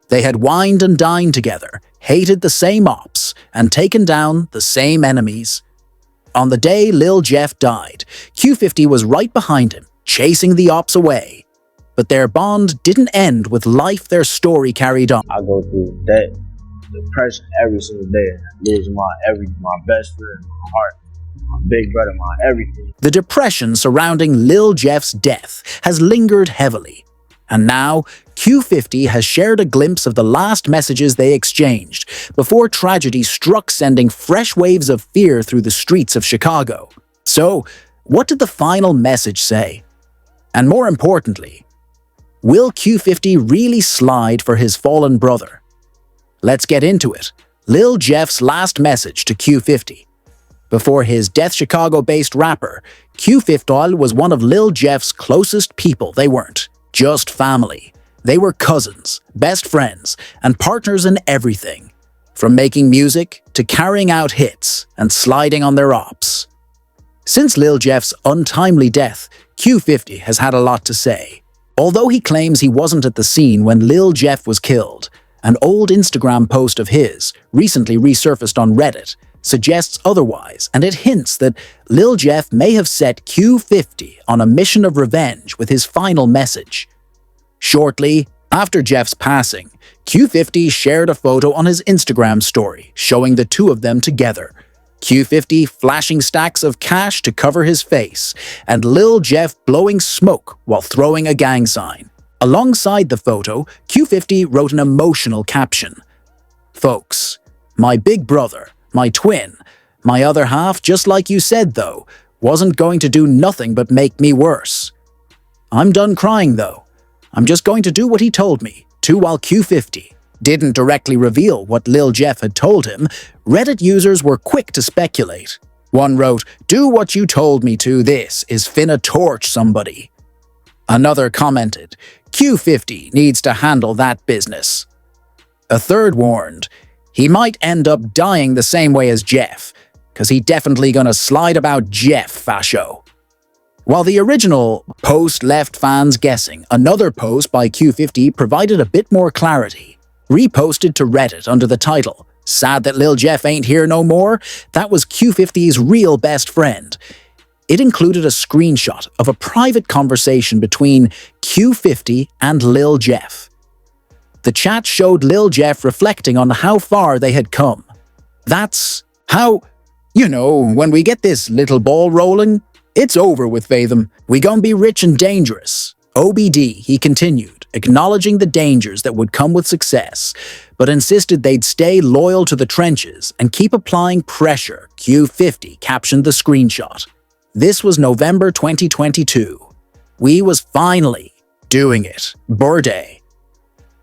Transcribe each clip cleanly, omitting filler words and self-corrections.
They had wined and dined together, hated the same ops, and taken down the same enemies. On the day Lil Jeff died, Q50 was right behind him, chasing the ops away. But their bond didn't end with life, their story carried on. I go through that depression every single day. Losing my best friend, my heart, my big brother, my everything. The depression surrounding Lil Jeff's death has lingered heavily. And now, Q50 has shared a glimpse of the last messages they exchanged before tragedy struck, sending fresh waves of fear through the streets of Chicago. So, what did the final message say? And more importantly, will Q50 really slide for his fallen brother? Let's get into it. Lil Jeff's last message to Q50. Before his death, Chicago-based rapper, Q50 was one of Lil Jeff's closest people. They weren't just family. They were cousins, best friends, and partners in everything, from making music to carrying out hits and sliding on their ops. Since Lil Jeff's untimely death, Q50 has had a lot to say. Although he claims he wasn't at the scene when Lil Jeff was killed, an old Instagram post of his, recently resurfaced on Reddit, suggests otherwise, and it hints that Lil Jeff may have set Q50 on a mission of revenge with his final message. Shortly after Jeff's passing, Q50 shared a photo on his Instagram story showing the two of them together, Q50 flashing stacks of cash to cover his face, and Lil Jeff blowing smoke while throwing a gang sign. Alongside the photo, Q50 wrote an emotional caption. "Folks, my big brother, my twin, my other half, just like you said though, wasn't going to do nothing but make me worse. I'm done crying though. I'm just going to do what he told me to." While Q50 didn't directly reveal what Lil Jeff had told him, Reddit users were quick to speculate. One wrote, "Do what you told me to, this is finna torch somebody." Another commented, "Q50 needs to handle that business." A third warned, "He might end up dying the same way as Jeff, cause he definitely gonna slide about Jeff fasho." While the original post left fans guessing, another post by Q50 provided a bit more clarity. Reposted to Reddit under the title, "Sad that Lil Jeff ain't here no more," that was Q50's real best friend. It included a screenshot of a private conversation between Q50 and Lil Jeff. The chat showed Lil Jeff reflecting on how far they had come. "That's how, when we get this little ball rolling, it's over with Fathom. We gon' be rich and dangerous. OBD," he continued, acknowledging the dangers that would come with success, but insisted they'd stay loyal to the trenches and keep applying pressure. Q50 captioned the screenshot. This was November 2022. "We was finally doing it. Birthday."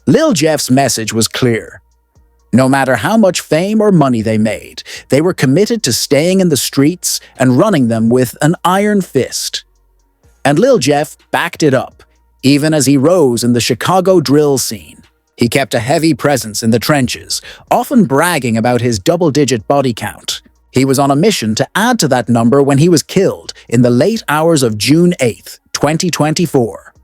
Lil Jeff's message was clear. No matter how much fame or money they made, they were committed to staying in the streets and running them with an iron fist. And Lil Jeff backed it up, even as he rose in the Chicago drill scene. He kept a heavy presence in the trenches, often bragging about his double-digit body count. He was on a mission to add to that number when he was killed in the late hours of June 8, 2024.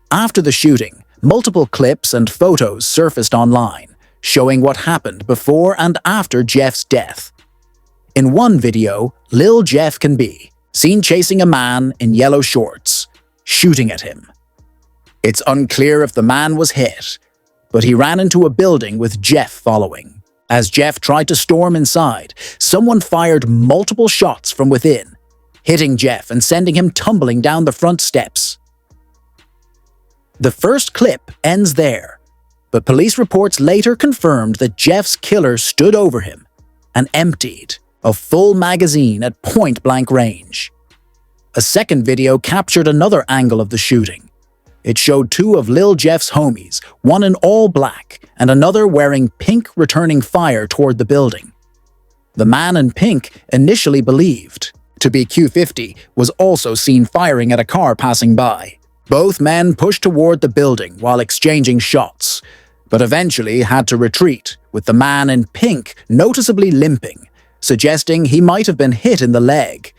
After the shooting, multiple clips and photos surfaced online, showing what happened before and after Jeff's death. In one video, Lil Jeff can be seen chasing a man in yellow shorts, shooting at him. It's unclear if the man was hit, but he ran into a building with Jeff following. As Jeff tried to storm inside, someone fired multiple shots from within, hitting Jeff and sending him tumbling down the front steps. The first clip ends there, but police reports later confirmed that Jeff's killer stood over him and emptied a full magazine at point-blank range. A second video captured another angle of the shooting. It showed two of Lil Jeff's homies, one in all black and another wearing pink, returning fire toward the building. The man in pink, initially believed to be Q50, was also seen firing at a car passing by. Both men pushed toward the building while exchanging shots, but eventually had to retreat, with the man in pink noticeably limping, suggesting he might have been hit in the leg.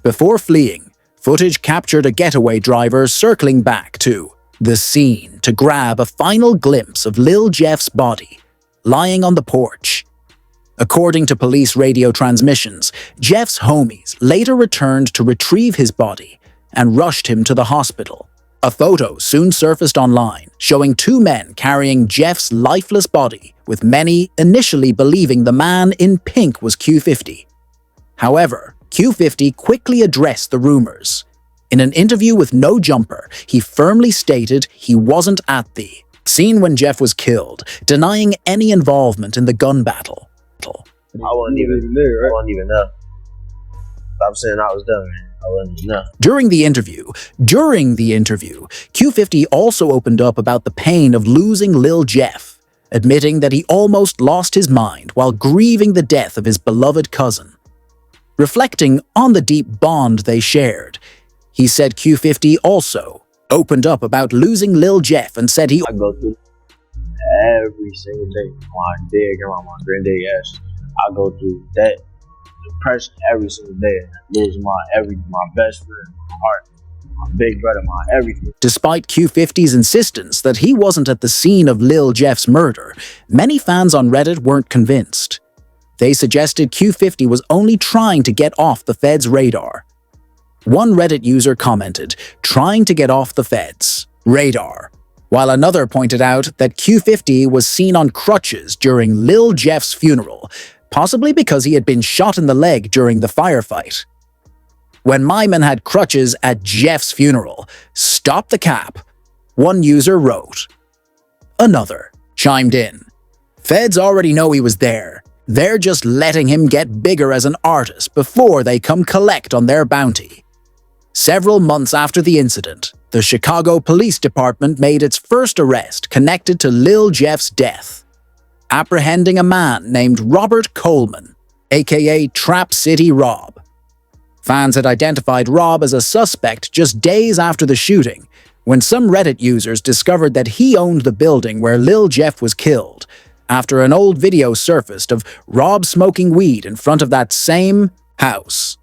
Before fleeing, footage captured a getaway driver circling back to the scene to grab a final glimpse of Lil Jeff's body, lying on the porch. According to police radio transmissions, Jeff's homies later returned to retrieve his body and rushed him to the hospital. A photo soon surfaced online showing two men carrying Jeff's lifeless body, with many initially believing the man in pink was Q50. However, Q50 quickly addressed the rumors. In an interview with No Jumper, he firmly stated he wasn't at the scene when Jeff was killed, denying any involvement in the gun battle. I wasn't even there, right? I wasn't even know. I'm saying I was done, man. I wasn't even know. During the interview, Q50 also opened up about the pain of losing Lil Jeff, admitting that he almost lost his mind while grieving the death of his beloved cousin. Reflecting on the deep bond they shared, he said Q50 also opened up about losing Lil Jeff and said I go through every single day. My dead grandma, my granddad ashes. I go through that depression every single day. Losing my best friend, my heart, my big brother, my everything. Despite Q50's insistence that he wasn't at the scene of Lil Jeff's murder, many fans on Reddit weren't convinced. They suggested Q50 was only trying to get off the feds' radar. One Reddit user commented, "Trying to get off the feds' radar," while another pointed out that Q50 was seen on crutches during Lil Jeff's funeral, possibly because he had been shot in the leg during the firefight. When my man had crutches at Jeff's funeral, stop the cap, one user wrote. Another chimed in, "Feds already know he was there. They're just letting him get bigger as an artist before they come collect on their bounty." Several months after the incident, the Chicago Police Department made its first arrest connected to Lil Jeff's death, apprehending a man named Robert Coleman, aka Trap City Rob. Fans had identified Rob as a suspect just days after the shooting, when some Reddit users discovered that he owned the building where Lil Jeff was killed, after an old video surfaced of Rob smoking weed in front of that same house.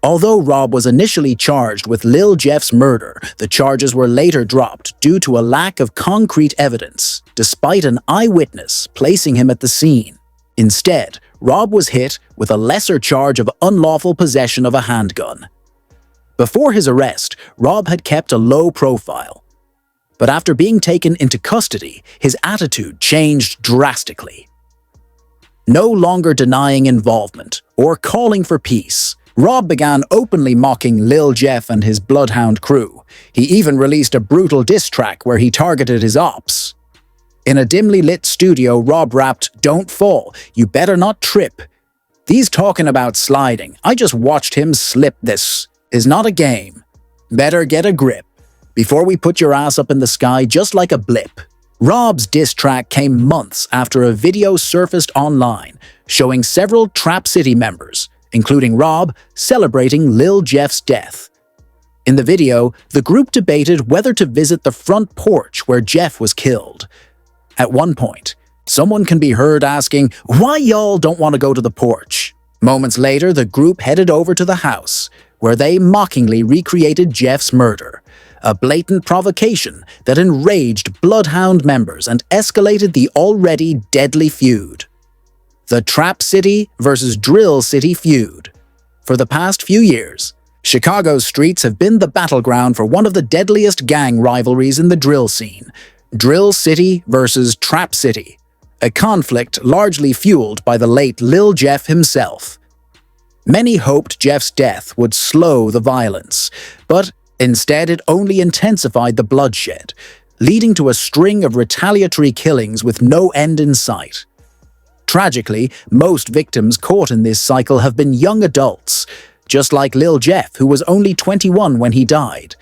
Although Rob was initially charged with Lil Jeff's murder, the charges were later dropped due to a lack of concrete evidence, despite an eyewitness placing him at the scene. Instead, Rob was hit with a lesser charge of unlawful possession of a handgun. Before his arrest, Rob had kept a low profile. But after being taken into custody, his attitude changed drastically. No longer denying involvement or calling for peace, Rob began openly mocking Lil Jeff and his Bloodhound crew. He even released a brutal diss track where he targeted his ops. In a dimly lit studio, Rob rapped, "Don't fall, you better not trip. These talking about sliding, I just watched him slip. This is not a game. Better get a grip before we put your ass up in the sky just like a blip." Rob's diss track came months after a video surfaced online showing several Trap City members, including Rob, celebrating Lil Jeff's death. In the video, the group debated whether to visit the front porch where Jeff was killed. At one point, someone can be heard asking, "Why y'all don't want to go to the porch?" Moments later, the group headed over to the house, where they mockingly recreated Jeff's murder, a blatant provocation that enraged Bloodhound members and escalated the already deadly feud. The Trap City versus Drill City feud. For the past few years, Chicago's streets have been the battleground for one of the deadliest gang rivalries in the drill scene, Drill City versus Trap City, a conflict largely fueled by the late Lil Jeff himself. Many hoped Jeff's death would slow the violence, but instead it only intensified the bloodshed, leading to a string of retaliatory killings with no end in sight. Tragically, most victims caught in this cycle have been young adults, just like Lil Jeff, who was only 21 when he died.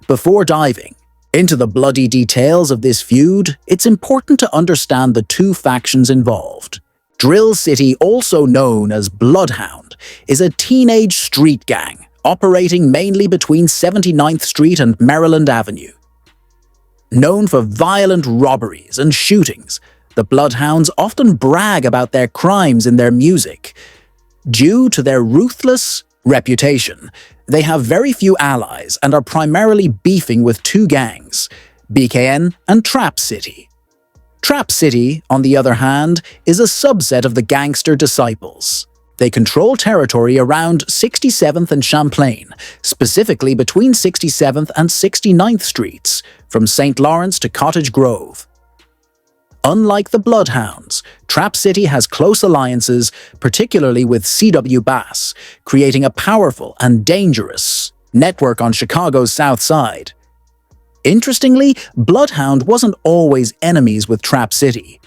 Before diving into the bloody details of this feud, it's important to understand the two factions involved. Drill City, also known as Bloodhound, is a teenage street gang operating mainly between 79th Street and Maryland Avenue. Known for violent robberies and shootings, the Bloodhounds often brag about their crimes in their music. Due to their ruthless reputation, they have very few allies and are primarily beefing with two gangs, BKN and Trap City. Trap City, on the other hand, is a subset of the Gangster Disciples. They control territory around 67th and Champlain, specifically between 67th and 69th Streets, from St. Lawrence to Cottage Grove. Unlike the Bloodhounds, Trap City has close alliances, particularly with C.W. Bass, creating a powerful and dangerous network on Chicago's South Side. Interestingly, Bloodhound wasn't always enemies with Trap City.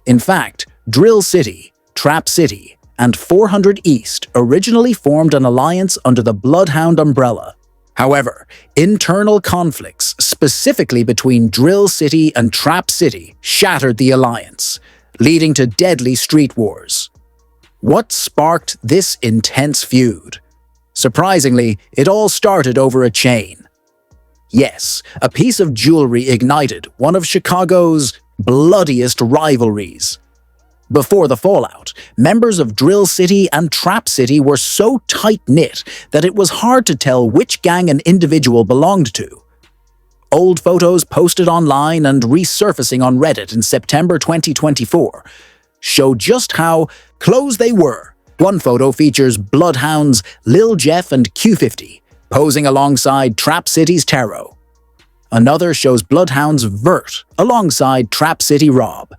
In fact, Drill City, Trap City, and 400 East originally formed an alliance under the Bloodhound umbrella. However, internal conflicts, specifically between Drill City and Trap City, shattered the alliance, leading to deadly street wars. What sparked this intense feud? Surprisingly, it all started over a chain. Yes, a piece of jewelry ignited one of Chicago's bloodiest rivalries. Before the fallout, members of Drill City and Trap City were so tight-knit that it was hard to tell which gang an individual belonged to. Old photos posted online and resurfacing on Reddit in September 2024 show just how close they were. One photo features Bloodhounds Lil Jeff and Q50 posing alongside Trap City's Taro. Another shows Bloodhounds Vert alongside Trap City Rob.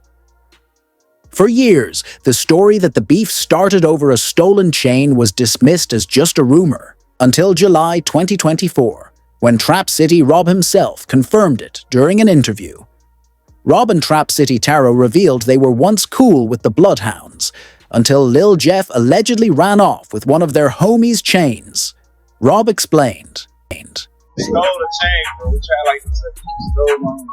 For years, the story that the beef started over a stolen chain was dismissed as just a rumor, until July 2024, when Trap City Rob himself confirmed it during an interview. Rob and Trap City Taro revealed they were once cool with the Bloodhounds, until Lil Jeff allegedly ran off with one of their homies' chains. Rob explained. Stole the chain, bro. We tried like to stole one.